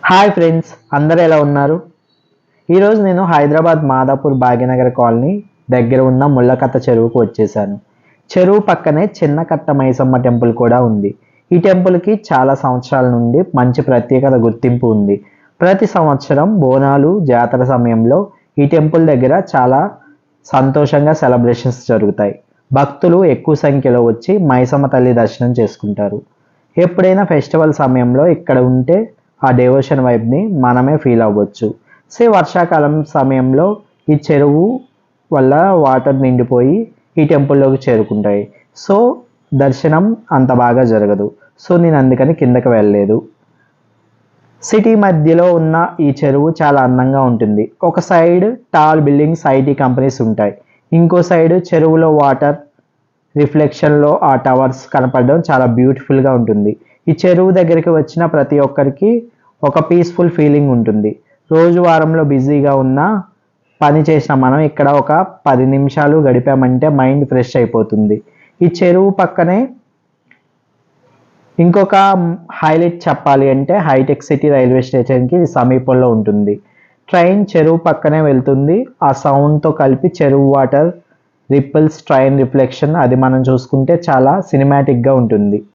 Hi friends, అందరూ ఎలా ఉన్నారు? ఈరోజు నేను హైదరాబాద్ మాదాపూర్ భాగ్యనగర్ కాలనీ దగ్గర ఉన్న ముళ్ళకత్త చెరువుకు వచ్చేసాను. చెరువు పక్కనే చిన్న కట్ట మైసమ్మ టెంపుల్ కూడా ఉంది. ఈ టెంపుల్కి చాలా సంవత్సరాల నుండి మంచి ప్రత్యేకత గుర్తింపు ఉంది. ప్రతి సంవత్సరం బోనాలు జాతర సమయంలో ఈ టెంపుల్ దగ్గర చాలా సంతోషంగా సెలబ్రేషన్స్ జరుగుతాయి. భక్తులు ఎక్కువ సంఖ్యలో వచ్చి మైసమ్మ తల్లి దర్శనం చేసుకుంటారు. ఎప్పుడైనా ఫెస్టివల్ సమయంలో ఇక్కడ ఉంటే ఆ డెవోషన్ వైబ్ని మనమే ఫీల్ అవ్వచ్చు. వర్షాకాలం సమయంలో ఈ చెరువు వల్ల వాటర్ నిండిపోయి ఈ టెంపుల్లోకి చేరుకుంటాయి. సో దర్శనం అంత బాగా జరగదు. సో నేను అందుకని కిందకి వెళ్ళలేదు. సిటీ మధ్యలో ఉన్న ఈ చెరువు చాలా అందంగా ఉంటుంది. ఒక side tall buildings, IT companies ఉంటాయి. ఇంకో సైడ్ చెరువులో వాటర్ రిఫ్లెక్షన్లో ఆ టవర్స్ కనపడడం చాలా బ్యూటిఫుల్గా ఉంటుంది. ఈ చెరువు దగ్గరికి వచ్చిన ప్రతి ఒక్కరికి ఒక పీస్ఫుల్ ఫీలింగ్ ఉంటుంది. రోజు వారంలో బిజీగా ఉన్న పని చేసిన మనం ఇక్కడ ఒక 10 నిమిషాలు గడిపామంటే మైండ్ ఫ్రెష్ అయిపోతుంది. ఈ చెరువు పక్కనే ఇంకొక హైలైట్ చెప్పాలి అంటే హైటెక్ సిటీ రైల్వే స్టేషన్కి ఇది సమీపంలో ఉంటుంది. ట్రైన్ చెరువు పక్కనే వెళ్తుంది. ఆ సౌండ్తో కలిపి చెరువు వాటర్ రిప్పుల్స్, ట్రైన్ రిఫ్లెక్షన్ అది మనం చూసుకుంటే చాలా సినిమాటిక్గా ఉంటుంది.